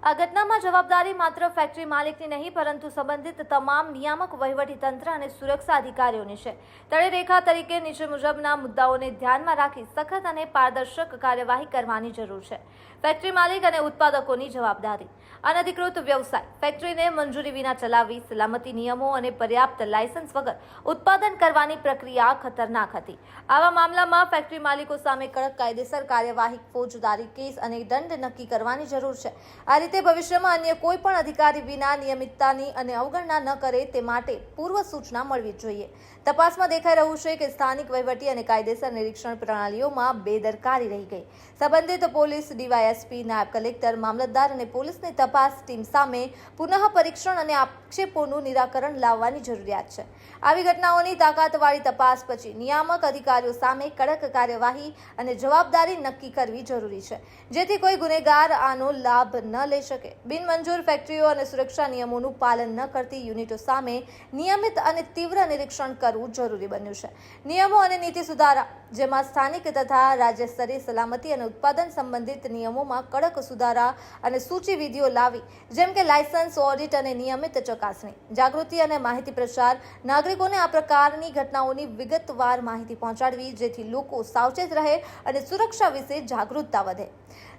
આ ઘટનામાં જવાબદારી માત્ર ફેક્ટરી માલિકની નહીં પરંતુ સંબંધિત તમામ નિયામક વહીવટી તંત્ર અને સુરક્ષા અધિકારીઓની છે। તળેરેખા તરીકે નીચે મુજબના મુદ્દાઓને ધ્યાનમાં રાખી સખત અને પારદર્શક કાર્યવાહી કરવાની જરૂર છે। ફેક્ટરી માલિક અને ઉત્પાદકોની જવાબદારી। અનધિકૃત વ્યવસાય ફેક્ટરીને મંજૂરી વિના ચલાવવી, સલામતી નિયમો અને પર્યાપ્ત લાયસન્સ વગર ઉત્પાદન કરવાની પ્રક્રિયા ખતરનાક હતી। આવા મામલામાં ફેક્ટરી માલિકો સામે કડક કાયદેસર કાર્યવાહી, ફોજદારી કેસ અને દંડ નક્કી કરવાની જરૂર છે। આ રીતે ભવિષ્યમાં અન્ય કોઈ પણ અધિકારી વિના નિયમિતતાની અને અવગણના ન કરે તે માટે પૂર્વ સૂચના મળવી જોઈએ। તપાસમાં દેખાઈ રહ્યું છે કે સ્થાનિક વહીવટી અને કાયદેસર નિરીક્ષણ પ્રણાલીઓમાં બેદરકારી રહી ગઈ। સંબંધિત પોલીસ, ડીવાયએસપી, નાયબ કલેક્ટર, મામલતદાર અને પોલીસની તપાસ ટીમ સામે પુનઃ પરીક્ષણ અને આક્ષેપોનું નિરાકરણ લાવવાની જરૂરિયાત છે। આવી ઘટનાઓની તાકાતવાળી તપાસ પછી નિયામક અધિકારીઓ સામે કડક કાર્યવાહી અને જવાબદારી નક્કી કરવી જરૂરી છે, જેથી કોઈ ગુનેગાર આનો લાભ ન લઈ શકે। બિનમંજૂર ફેક્ટરીઓ અને સુરક્ષા નિયમોનું પાલન ન કરતી યુનિટો સામે નિયમિત અને તીવ્ર નિરીક્ષણ કરવું જરૂરી બન્યું છે। નિયમો અને નીતિ સુધારા, જેમાં સ્થાનિક તથા રાજ્ય સ્તરીય સલામતી અને ઉત્પાદન સંબંધિત નિયમોમાં કડક સુધારા અને સૂચિ વિધિઓ લાવી, જેમ કે લાયસન્સ, ઓડિટ અને નિયમિત ચકાસણી, જાગૃતિ અને માહિતી પ્રચાર, નાગરિકોને આ પ્રકારની ઘટનાઓની વિગતવાર માહિતી પહોંચાડવી, જેથી લોકો સાવચેત રહે અને સુરક્ષા વિશે જાગૃતતા વધે।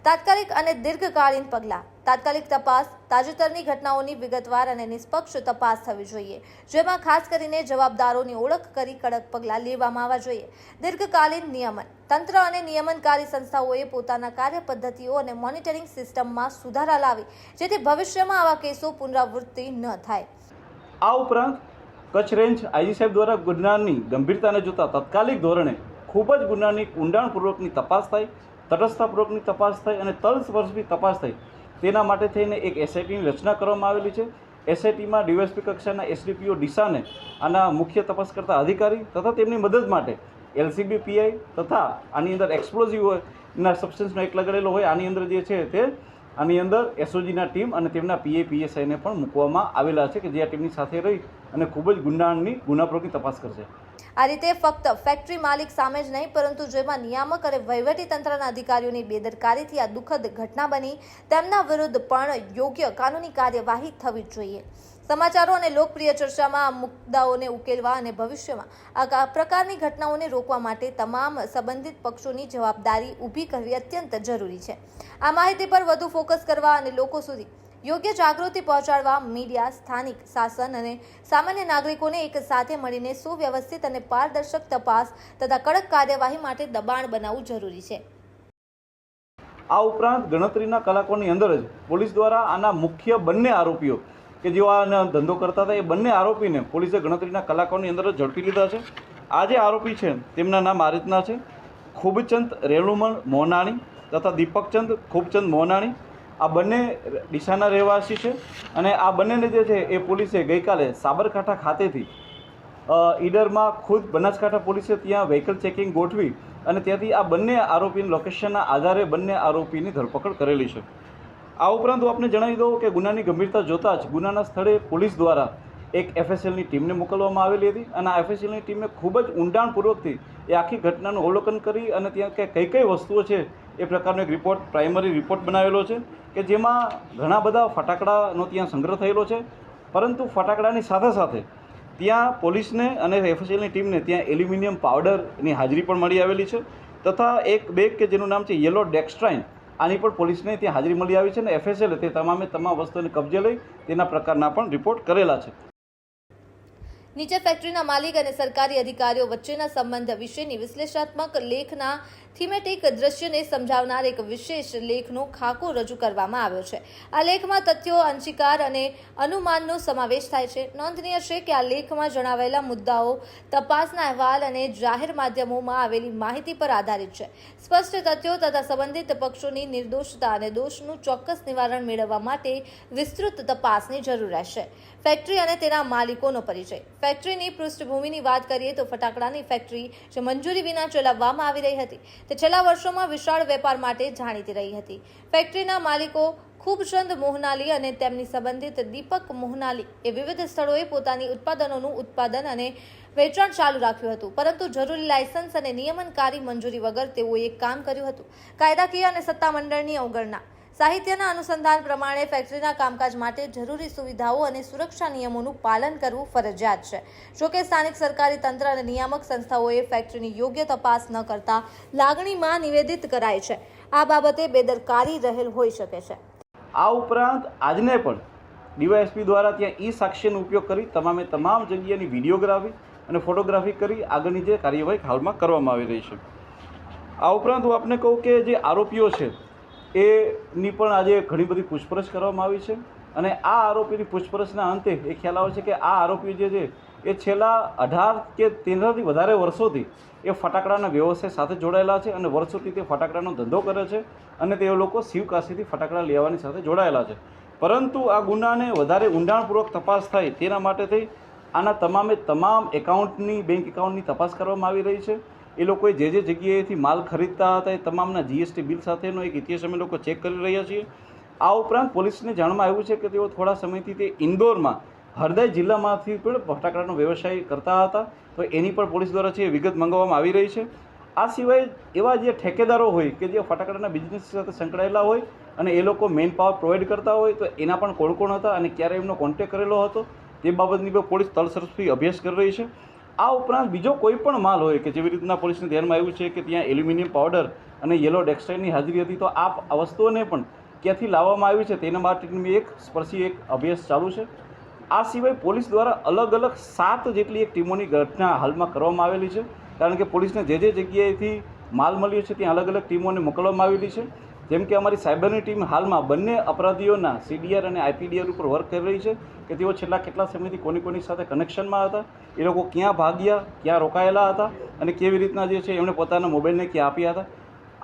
તાત્કાલિક અને દીર્ઘકાલીન પગલાં। તાત્કાલિક તપાસ, તાજેતરની ઘટનાઓની વિગતવાર અને નિષ્પક્ષ તપાસ થવી જોઈએ, જેમાં ખાસ કરીને જવાબદારોની ઓળખ કરી કડક પગલાં લેવામાં આવવા જોઈએ। દીર્ઘકાલીન નિયમન, તંત્ર અને નિયમનકારી સંસ્થાઓએ પોતાના કાર્ય પદ્ધતિઓ અને મોનિટરિંગ સિસ્ટમમાં સુધારા લાવી, જેથી ભવિષ્યમાં આવા કેસો પુનરાવૃત્તિ ન થાય। આ ઉપરાંત કચ્છ રેન્જ આઈજી સાહેબ દ્વારા ગુનાની ગંભીરતાને જોતા તાત્કાલિક ધોરણે ખૂબ જ ગુનાની ઊંડાણપૂર્વકની તપાસ થાય, તટસ્થતાપૂર્વકની તપાસ થાય અને તલસ્પર્શી તપાસ થાય, તેના માટે થઈને એક એસઆઈટીની રચના કરવામાં આવેલી છે। એસઆઈટીમાં ડીવાયએસપી કક્ષાના એસડીપીઓ ડીસાને આના મુખ્ય તપાસ કરતા અધિકારી તથા તેમની મદદ માટે એલસીબી પીઆઈ તથા આની અંદર એક્સપ્લોઝિવના સબસ્ટન્સનો એક લગાડેલો હોય, આની અંદર જે છે તે આની અંદર એસઓજીના ટીમ અને તેમના પીએ પીએસઆઈને પણ મૂકવામાં આવેલા છે, કે જે આ ટીમની સાથે રહી અને ખૂબ જ ગુનાપ્રવૃત્તિની તપાસ કરશે। આ રીતે ફક્ત ફેક્ટરી માલિક સામે જ નહીં પરંતુ જેમાં નિયામક અને વહીવટી તંત્રના અધિકારીઓની બેદરકારીથી આ દુઃખદ ઘટના બની, તેમના વિરુદ્ધ પણ યોગ્ય કાનૂની કાર્યવાહી થવી જોઈએ। સમાચારો અને લોકપ્રિય ચર્ચામાં આ મુદ્દાઓને ઉકેલવા અને ભવિષ્યમાં આ પ્રકારની ઘટનાઓને રોકવા માટે તમામ સંબંધિત પક્ષોની જવાબદારી ઊભી કરવી અત્યંત જરૂરી છે। આ માહિતી પર વધુ ફોકસ કરવા અને લોકો સુધી યોગ્ય જાગૃતિ પહોંચાડવા મીડિયા, સ્થાનિક શાસન અને સામાન્ય નાગરિકોને એક સાથે મળીને સુવ્યવસ્થિત અને પારદર્શક તપાસ તથા કડક કાર્યવાહી માટે દબાણ બનાવવું જરૂરી છે। આ ઉપરાંત ગણતરીના કલાકોની અંદર જ પોલીસ દ્વારા આના મુખ્ય બંને આરોપીઓ કે જેઓ આનો ધંધો કરતા હતા, એ બંને આરોપીને પોલીસે ગણતરીના કલાકોની અંદર જ ઝડપી લીધા છે। આ જે આરોપી છે તેમના નામ આ રીતના છે: ખૂબચંદ રેણુમણ મોનાણી તથા દીપકચંદ ખૂબચંદ મોનાણી। આ બંને ડીસાના રહેવાસી છે અને આ બંનેને જે છે એ પોલીસે ગઈકાલે સાબરકાંઠા ખાતેથી ઈડરમાં ખુદ બનાસકાંઠા પોલીસે ત્યાં વ્હીકલ ચેકિંગ ગોઠવી અને ત્યાંથી આ બંને આરોપીની લોકેશનના આધારે બંને આરોપીની ધરપકડ કરેલી છે। આ ઉપરાંત હું આપને જણાવી દઉં કે ગુનાની ગંભીરતા જોતાં જ ગુનાના સ્થળે પોલીસ દ્વારા એક એફએસએલની ટીમને મોકલવામાં આવેલી હતી અને આ એફએસએલની ટીમે ખૂબ જ ઊંડાણપૂર્વકથી એ આખી ઘટનાનું અવલોકન કરી અને ત્યાં કઈ કઈ વસ્તુઓ છે એ પ્રકારનો એક રિપોર્ટ, પ્રાઇમરી રિપોર્ટ બનાવેલો છે, કે જેમાં ઘણા બધા ફટાકડાનો ત્યાં સંગ્રહ થયેલો છે। પરંતુ ફટાકડાની સાથે સાથે ત્યાં પોલીસને અને એફએસએલની ટીમને ત્યાં એલ્યુમિનિયમ પાવડરની હાજરી પણ મળી આવેલી છે તથા એક બેગ કે જેનું નામ છે યેલો ડેક્સ્ટ્રાઇન, આની પણ પોલીસને ત્યાં હાજરી મળી આવી છે અને એફએસએલે તે તમામ વસ્તુઓને કબજે લઈ તેના પ્રકારના પણ રિપોર્ટ કરેલા છે। નીચે ફેક્ટરીના માલિક અને સરકારી અધિકારીઓ વચ્ચેના સંબંધ વિશેની વિશ્લેષણાત્મક લેખના થીમેટિક દ્રશ્યને સમજાવનાર એક વિશેષ લેખનો ખાકો રજૂ કરવામાં આવ્યો છે। આ લેખમાં તથ્યો, અંશીકાર અને અનુમાનનો સમાવેશ થાય છે। નોંધનીય છે કે આ લેખમાં જણાવેલા મુદ્દાઓ તપાસના અહેવાલ અને જાહેર માધ્યમોમાં આવેલી માહિતી પર આધારિત છે। સ્પષ્ટ તથ્યો તથા સંબંધિત પક્ષોની નિર્દોષતા અને દોષનું ચોક્કસ નિવારણ મેળવવા માટે વિસ્તૃત તપાસની જરૂર રહેશે। ફેક્ટરી અને તેના માલિકોનો પરિચય। ફેક્ટરીની પૃષ્ઠભૂમિની વાત કરીએ તો ફટાકડાની ફેક્ટરી જે મંજૂરી વિના ચલાવવામાં આવી રહી હતી તે છેલ્લા વર્ષોમાં વિશાળ વેપાર માટે જાણીતી રહી હતી। ફેક્ટરીના માલિકો ખૂબચંદ મોહનાલી અને તેમની સંબંધિત દીપક મોહનાલી એ વિવિધ સ્થળોએ પોતાની ઉત્પાદનોનું ઉત્પાદન અને વેચાણ ચાલુ રાખ્યું હતું, પરંતુ જરૂરી લાયસન્સ અને નિયમનકારી મંજૂરી વગર તેઓએ કામ કર્યું હતું। કાયદાકીય અને સત્તામંડળની અવગણના, સાહિત્યના અનુસંધાન પ્રમાણે ફેક્ટરીના કામકાજ માટે જરૂરી સુવિધાઓ અને સુરક્ષા નિયમોનું પાલન કરવું ફરજિયાત છે. જોકે સ્થાનિક સરકારી તંત્ર અને નિયામક સંસ્થાઓએ ફેક્ટરીની યોગ્ય તપાસ ન કરતા લાગણીમાં નિવેદિત કરાય છે. આ બાબતે બેદરકારી રહેલ હોઈ શકે છે. આ ઉપરાંત આજને પણ ડીવાયએસપી દ્વારા ત્યાં ઈ સાક્ષ્યનો ઉપયોગ કરી તમામ જગ્યાની વિડીયોગ્રાફી અને ફોટોગ્રાફી કરી આગળની જે કાર્યવાહી હાલમાં કરવામાં આવી રહી છે. આ ઉપરાંત હું આપને કહું કે જે આરોપીઓ છે એની પણ આજે ઘણી બધી પૂછપરછ કરવામાં આવી છે અને આ આરોપીની પૂછપરછના અંતે એ ખ્યાલ આવે છે કે આ આરોપીઓ જે છે એ છેલ્લા 18 કે 13થી વધારે વર્ષોથી એ ફટાકડાના વ્યવસાય સાથે જોડાયેલા છે અને વર્ષોથી તે ફટાકડાનો ધંધો કરે છે અને તે લોકો શિવકાશીથી ફટાકડા લેવાની સાથે જોડાયેલા છે. પરંતુ આ ગુનાને વધારે ઊંડાણપૂર્વક તપાસ થાય તેના માટે થઈ આના તમામ બેંક એકાઉન્ટની તપાસ કરવામાં આવી રહી છે. એ લોકોએ જે જગ્યાએથી માલ ખરીદતા હતા એ તમામના જીએસટી બિલ સાથેનો એક ઇતિહાસ અમે લોકો ચેક કરી રહ્યા છીએ. આ ઉપરાંત પોલીસને જાણમાં આવ્યું છે કે તેઓ થોડા સમયથી તે ઇન્દોરમાં હરદય જિલ્લામાંથી પણ ફટાકડાનો વ્યવસાય કરતા હતા, તો એની પણ પોલીસ દ્વારા છે વિગત મંગાવવામાં આવી રહી છે. આ સિવાય એવા જે ઠેકેદારો હોય કે જે ફટાકડાના બિઝનેસ સાથે સંકળાયેલા હોય અને એ લોકો મેન પાવર પ્રોવાઈડ કરતા હોય તો એના પણ કોણ હતા અને ક્યારે એમનો કોન્ટેક્ટ કરેલો હતો તે બાબતની પણ પોલીસ તલસરફી અભ્યાસ કરી રહી છે. આ ઉપરાંત બીજો કોઈ પણ માલ હોય કે જેવી રીતના પોલીસને ધ્યાનમાં આવ્યું છે કે ત્યાં એલ્યુમિનિયમ પાવડર અને યેલો ટેક્સટાઇલની હાજરી હતી, તો આ વસ્તુઓને પણ ક્યાંથી લાવવામાં આવી છે તેના માટેની એક અભ્યાસ ચાલુ છે. આ સિવાય પોલીસ દ્વારા અલગ 7 જેટલી એક ટીમોની રચના હાલમાં કરવામાં આવેલી છે, કારણ કે પોલીસને જે જગ્યાએથી માલ મળ્યો છે ત્યાં અલગ ટીમોને મોકલવામાં આવેલી છે. જેમ કે અમારી સાયબરની ટીમ હાલમાં બંને અપરાધીઓના CDR અને IPDR ઉપર વર્ક કરી રહી છે કે તેઓ છેલ્લા કેટલા સમયથી કોની સાથે કનેક્શનમાં હતા, એ લોકો ક્યાં ભાગ્યા, ક્યાં રોકાયેલા હતા અને કેવી રીતના જે છે એમણે પોતાના મોબાઈલને ક્યાં આપ્યા હતા.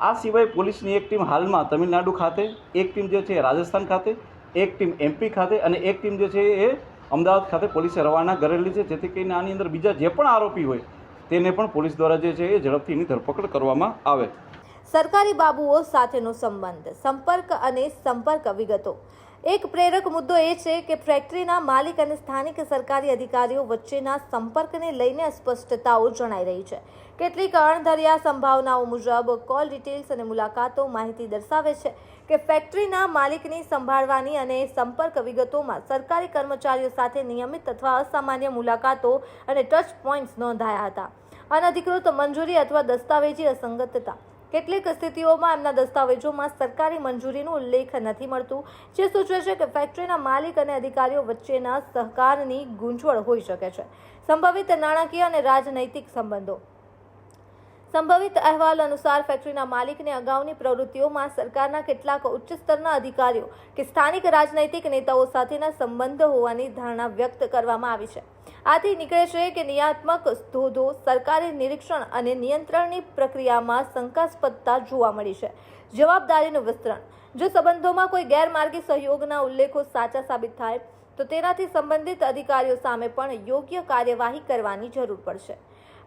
આ સિવાય પોલીસની એક ટીમ હાલમાં તમિલનાડુ ખાતે, એક ટીમ જે છે રાજસ્થાન ખાતે, એક ટીમ MP ખાતે અને એક ટીમ જે છે એ અમદાવાદ ખાતે પોલીસે રવાના કરેલી છે, જેથી કરીને આની અંદર બીજા જે પણ આરોપી હોય તેને પણ પોલીસ દ્વારા જે છે એ ઝડપથી એની ધરપકડ કરવામાં આવે. સરકારી બાબુઓ સાથેનો સંબંધ, સંપર્ક અને સંપર્ક વિગતો. એક પ્રેરક મુદ્દો એ છે કે ફેક્ટરીના માલિક અને સ્થાનિક સરકારી અધિકારીઓ વચ્ચેના સંપર્કને લઈને અસ્પષ્ટતાઓ જણાઈ રહી છે. કેટલીક અણધર્યા સંભાવનાઓ મુજબ કોલ ડિટેલ્સ અને મુલાકાતો માહિતી દર્શાવે છે કે ફેક્ટરીના માલિકની સંભાળવાની અને સંપર્ક વિગતોમાં સરકારી કર્મચારીઓ સાથે નિયમિત અથવા અસામાન્ય મુલાકાતો અને ટચ પોઈન્ટ્સ નોંધાયા હતા. અનધિકૃત મંજૂરી અથવા દસ્તાવેજી અસંગતતા. કેટલીક સ્થિતિઓમાં એમના દસ્તાવેજોમાં સરકારી મંજૂરીનો ઉલ્લેખ નથી મળતું, જે સૂચવે છે કે ફેક્ટરીના માલિક અને અધિકારીઓ વચ્ચેના સહકારની ગૂંચવણ હોઈ શકે છે. સંભવિત નાણાકીય અને રાજનૈતિક સંબંધો. સંભવિત અહેવાલ અનુસાર ફેક્ટરીના માલિકને અગાઉની પ્રવૃત્તિઓમાં સરકારના કેટલાક ઉચ્ચ સ્તરના અધિકારીઓ કે સ્થાનિક રાજનૈતિક નેતાઓ સાથેના સંબંધ હોવાની ધારણા વ્યક્ત કરવામાં આવી છે. આથી નીકળે છે કે નિયાત્મક ધોધો, સરકારી નિરીક્ષણ અને નિયંત્રણની પ્રક્રિયામાં શંકાસ્પદતા જોવા મળી છે. જવાબદારીનું વિસ્તરણ. જો સંબંધોમાં કોઈ ગેરમાર્ગી સહયોગના ઉલ્લેખો સાચા સાબિત થાય તો તેનાથી સંબંધિત અધિકારીઓ સામે પણ યોગ્ય કાર્યવાહી કરવાની જરૂર પડશે.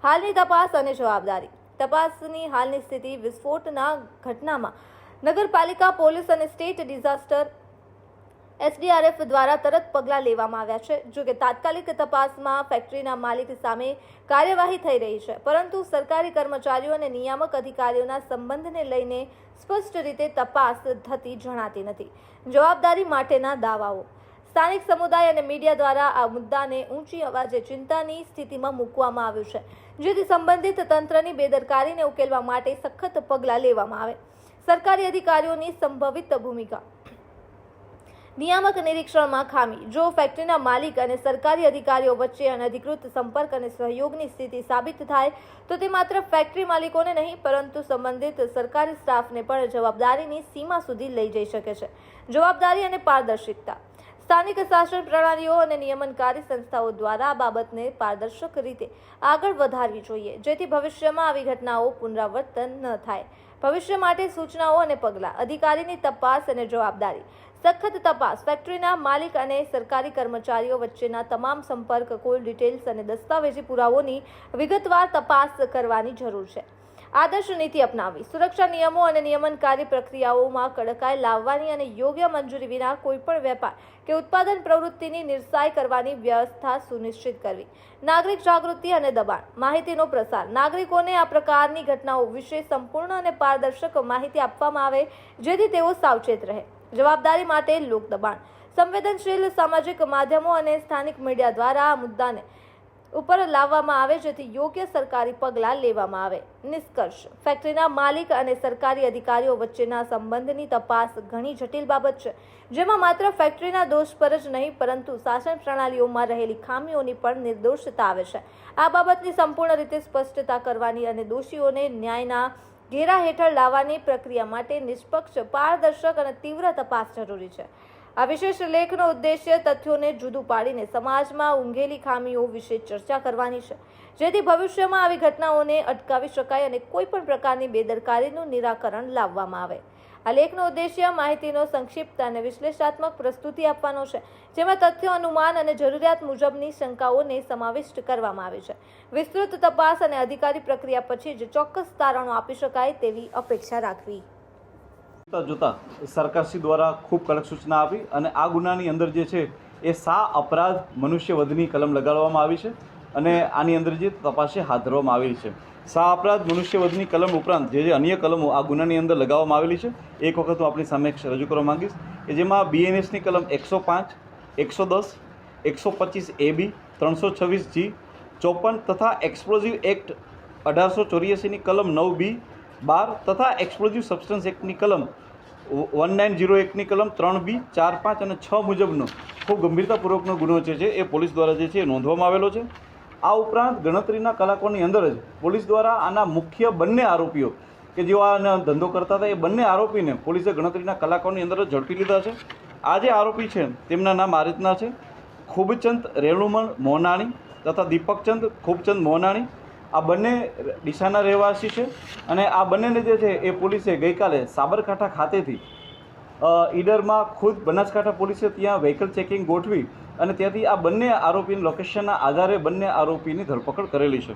હાલની તપાસ અને જવાબદારી. તપાસની હાલની સ્થિતિ. વિસ્ફોટના ઘટનામાં નગરપાલિકા, પોલીસ અને સ્ટેટ ડિઝાસ્ટર SDRF દ્વારા તરત પગલાં લેવામાં આવ્યા છે. જોકે તાત્કાલિક તપાસમાં ફેક્ટરીના માલિક સામે કાર્યવાહી થઈ રહી છે, પરંતુ સરકારી કર્મચારીઓ અને નિયામક અધિકારીઓના સંબંધને લઈને સ્પષ્ટ રીતે તપાસ થતી જણાતી નથી. જવાબદારી માટેના દાવાઓ. સ્થાનિક સમુદાય અને મીડિયા દ્વારા આ મુદ્દાને ઊંચી અવાજે ચિંતાની સ્થિતિમાં મૂકવામાં આવ્યું છે, જેથી સંબંધિત તંત્રની બેદરકારીને ઉકેલવા માટે સખત પગલાં લેવામાં આવે. સરકારી અધિકારીઓની સંભવિત ભૂમિકા. નિયામક નિરીક્ષણમાં ખામી. જો ફેક્ટરીના માલિક અને સરકારી અધિકારીઓ વચ્ચે અનધિકૃત સંપર્ક અને સહયોગની સ્થિતિ સાબિત થાય તો તે માત્ર ફેક્ટરી માલિકોને નહીં પરંતુ સંબંધિત સરકારી સ્ટાફને પણ જવાબદારીની સીમા સુધી લઈ જઈ શકે છે. જવાબદારી અને પારદર્શિકતા. સ્થાનિક શાસન પ્રણાલીઓ અને નિયમનકારી સંસ્થાઓ દ્વારા આ બાબતને પારદર્શક રીતે આગળ વધારવી જોઈએ, જેથી ભવિષ્યમાં આવી ઘટનાઓ પુનરાવર્તન ન થાય. ભવિષ્ય માટે સૂચનાઓ અને પગલાં. અધિકારીની તપાસ અને જવાબદારી. સખત તપાસ. ફેક્ટરીના માલિક અને સરકારી કર્મચારીઓ વચ્ચેના તમામ સંપર્ક, કોલ ડિટેલ્સ અને દસ્તાવેજી પુરાવોની વિગતવાર તપાસ કરવાની જરૂર છે. આદર્શ નીતિ અપનાવી સુરક્ષા નિયમો અને નિયમનકારી પ્રક્રિયાઓમાં કડકાઈ લાવવાની અને યોગ્ય મંજૂરી વિના કોઈપણ વેપાર કે ઉત્પાદન પ્રવૃત્તિની નિર્સાય કરવાની વ્યવસ્થા સુનિશ્ચિત કરવી, નાગરિક જાગૃતિ અને દબાણ માહિતીનો પ્રસાર, નાગરિકોને આ પ્રકારની ઘટનાઓ વિશે સંપૂર્ણ અને પારદર્શક માહિતી આપવામાં આવે જેથી તેઓ સાવચેત રહે, જવાબદારી માટે લોક દબાણ, સંવેદનશીલ સામાજિક માધ્યમો અને સ્થાનિક મીડિયા દ્વારા આ મુદ્દાને ઉપર લાવવામાં આવે જેથી યોગ્ય સરકારી પગલાં લેવામાં આવે. નિષ્કર્ષ: ફેક્ટરીના માલિક અને સરકારી અધિકારીઓ વચ્ચેના સંબંધની તપાસ ઘણી જટિલ બાબત છે, જેમાં માત્ર ફેક્ટરીના દોષ પર જ નહીં પરંતુ શાસન પ્રણાલીઓમાં રહેલી ખામીઓની પણ નિર્દોષતા આવે છે. આ બાબતની સંપૂર્ણ રીતે સ્પષ્ટતા કરવાની અને દોષીઓને ન્યાયના ઘેરા હેઠળ લાવવાની પ્રક્રિયા માટે નિષ્પક્ષ, પારદર્શક અને તીવ્ર તપાસ જરૂરી છે. આ વિશેષ લેખનો ઉદ્દેશ્ય તથ્યોને જુદું પાડીને સમાજમાં ઊંઘેલી ખામીઓ વિશે ચર્ચા કરવાની છે, જેથી ભવિષ્યમાં આવી ઘટનાઓને અટકાવી શકાય અને કોઈપણ પ્રકારની બેદરકારીનું નિરાકરણ લાવવામાં આવે. આ લેખનો ઉદ્દેશ્ય માહિતીનો સંક્ષિપ્ત અને વિશ્લેષણાત્મક પ્રસ્તુતિ આપવાનો છે, જેમાં તથ્યો, અનુમાન અને જરૂરિયાત મુજબની શંકાઓને સમાવિષ્ટ કરવામાં આવે છે. વિસ્તૃત તપાસ અને અધિકારી પ્રક્રિયા પછી જ ચોક્કસ તારણો આપી શકાય તેવી અપેક્ષા રાખવી. જોતા સરકારશ્રી દ્વારા ખૂબ કડક સૂચના આપી અને આ ગુનાની અંદર જે છે એ અપરાધ મનુષ્યવધની કલમ લગાડવામાં આવી છે અને આની અંદર જે તપાસ હાથ ધરવામાં આવેલી છે. અપરાધ મનુષ્યવધની કલમ ઉપરાંત જે અન્ય કલમો આ ગુનાની અંદર લગાવવામાં આવેલી છે એક વખત હું આપણી સામે રજૂ કરવા માંગીશ કે જેમાં BNSની કલમ 105, 110, 125 AB, 326G, 54 તથા એક્સપ્લોઝિવ એક્ટ 1884ની કલમ 9B, 12 તથા એક્સપ્લોઝિવ સબસ્ટન્સ એક્ટની કલમ 1901ની કલમ 3B, 4, 5 અને 6 મુજબનો ખૂબ ગંભીરતાપૂર્વકનો ગુનો છે એ પોલીસ દ્વારા જે છે નોંધવામાં આવેલો છે. આ ઉપરાંત ગણતરીના કલાકોની અંદર જ પોલીસ દ્વારા આના મુખ્ય બંને આરોપીઓ કે જેઓ આ ધંધો કરતા હતા એ બંને આરોપીને પોલીસે ગણતરીના કલાકોની અંદર જ ઝડપી લીધા છે. આ જે આરોપી છે તેમના નામ આ રીતના છે: ખૂબચંદ રેણુમણ મોનાણી તથા દીપકચંદ ખૂબચંદ મોનાણી. આ બંને ડીસાના રહેવાસી છે અને આ બંનેને જે છે એ પોલીસે ગઈકાલે સાબરકાંઠા ખાતેથી ઈડરમાં ખુદ બનાસકાંઠા પોલીસે ત્યાં વ્હીકલ ચેકિંગ ગોઠવી અને ત્યાંથી આ બંને આરોપીની લોકેશનના આધારે બંને આરોપીની ધરપકડ કરેલી છે.